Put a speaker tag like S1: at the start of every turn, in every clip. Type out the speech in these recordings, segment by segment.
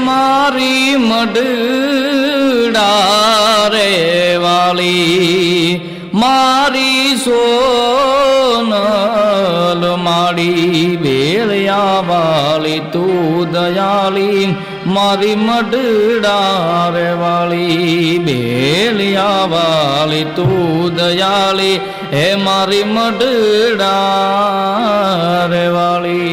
S1: मारी मडड़ा रे वाली मारी सोनल माड़ी भेलिया वाली तू दयाली मारी मडड़ा रे वाली भेलिया वाली तू दयाली हे मारी मडड़ा रे वाली।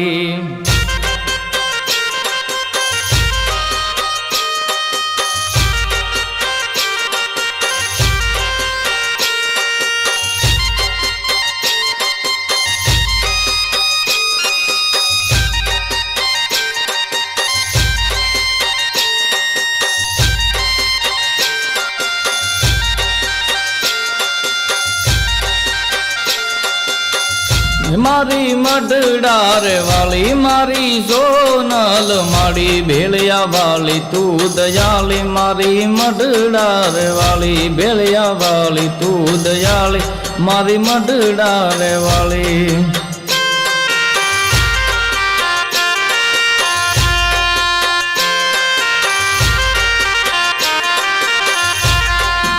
S1: मारी मडड़ार वाली मारी सोनल माड़ी भेलिया वाली तू दयाली मारी मडड़ार वाली भेलिया वाली तू दयाली मारी मडड़ार वाली।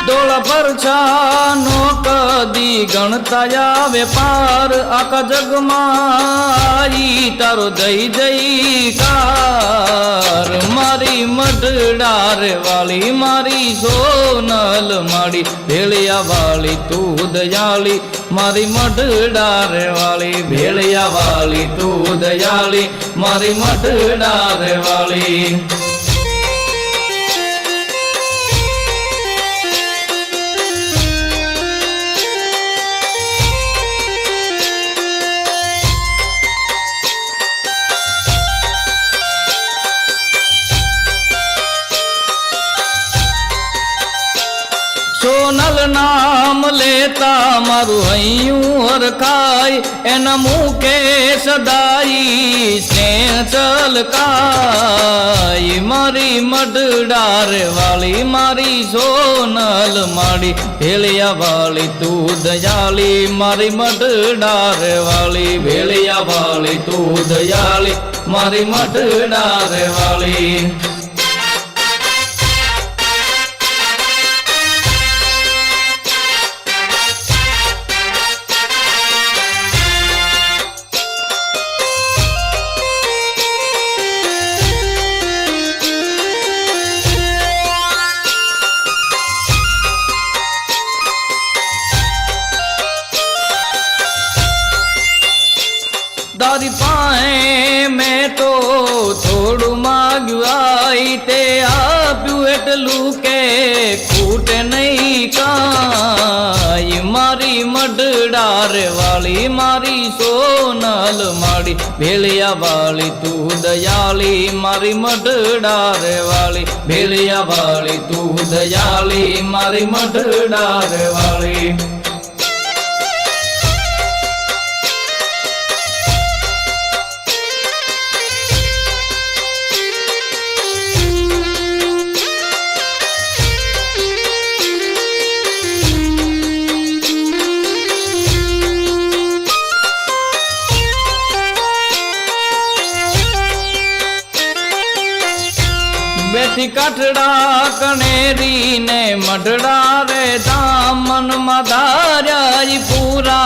S1: डोला परछानो कदी गणताया व्यापार आका जगमाई तारो जय जयकार मारी मडड़ार वाली मारी सोनल माड़ी भेलिया वाली तू दयाली मारी मडड़ार वाली भेलिया वाली तू दयाली मारी मडड़ार वाली। सोनल नाम लेता मारू हयूं हर खाई एना मुखे सदाई स्नेह चलकाई मारी मडड़ार वाली मारी सोनल माड़ी भेलिया वाली तू दयाली मारी मडड़ार वाली भेलिया वाली तू दयाली मारी मडड़ार वाली। दारी पाए मैं तो थोड़ू मांगू आई ते आप्यू एटलू के खूट नहीं काई मारी मडड़ार वाली मारी सोनल माड़ी भेलिया वाली तू दयाली मारी मडड़ार वाली भेलिया वाली तू दयाली मारी मडड़ार वाली। बेटी कटड़ा कनेरी ने मडड़ा रे दामन मदारा पूरा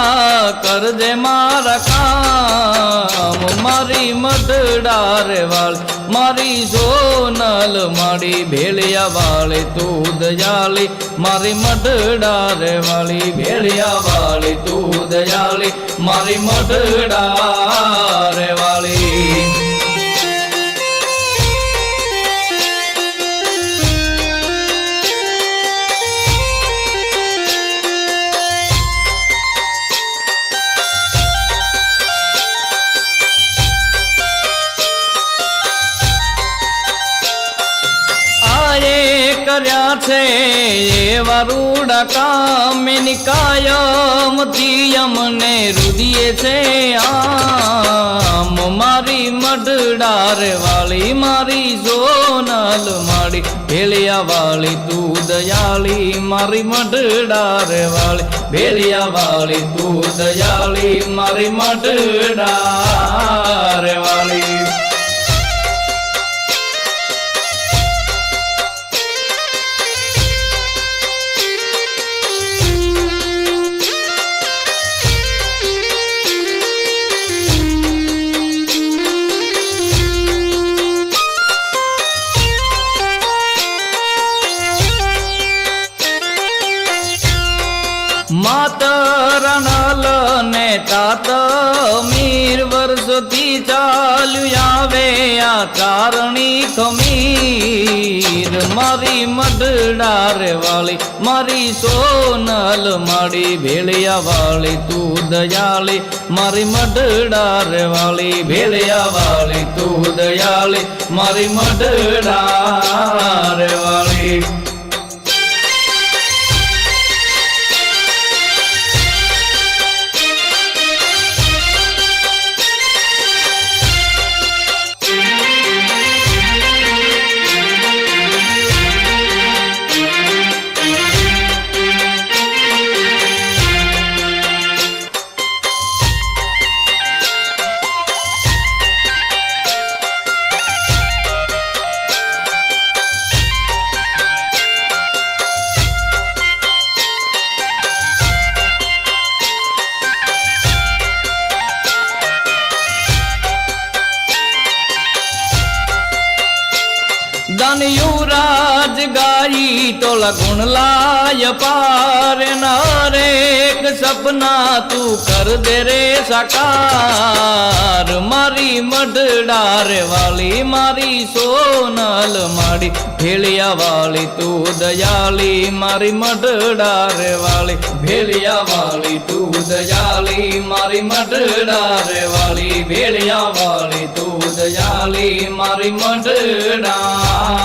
S1: कर दे मारा काम मारी मडड़ार वाली मारी सोनल माड़ी भेलिया वाली तू दयाली मारी मडड़ार वाली भेलिया वाली तू दयाली मारी मडड़ार वाली। કર્યા છે એવા રૂડા કામ એની કાયમથી અમને રુદીએ છે આમ મારી મડડાર વાળી મારી સોનલ માડી ભેલિયા વાળી તું દયાળી મારી મડડાર વાળી ભેલિયા વાળી તું દયાળી મારી મડડાર વાળી। માતરણલ ને તાત મીર વર્ષોથી ચાલ્યું આવે આ ચારણી ખમીર મારી મઢડાર વાળી મારી સોનલ માડી ભેળિયા વાળી તું દયાળી મારી મઢડાર વાળી ભેળિયા વાળી તું દયાળી મારી મઢડાર વાળી ધન યુવરાજ ગાઈ તોલા ગુણ લાય પાર નરેક સપના તું કર દે રે સાકાર મારી મઢડાર વાળી મારી સોનલ માડી ભેળિયા વાળી તું દયાળી મારી મઢડાર વાળી ભેળિયા વાળી તું દયાળી મારી મઢડાર વાળી ભેળિયા વાળી તું દયાળી મારી મઢડાર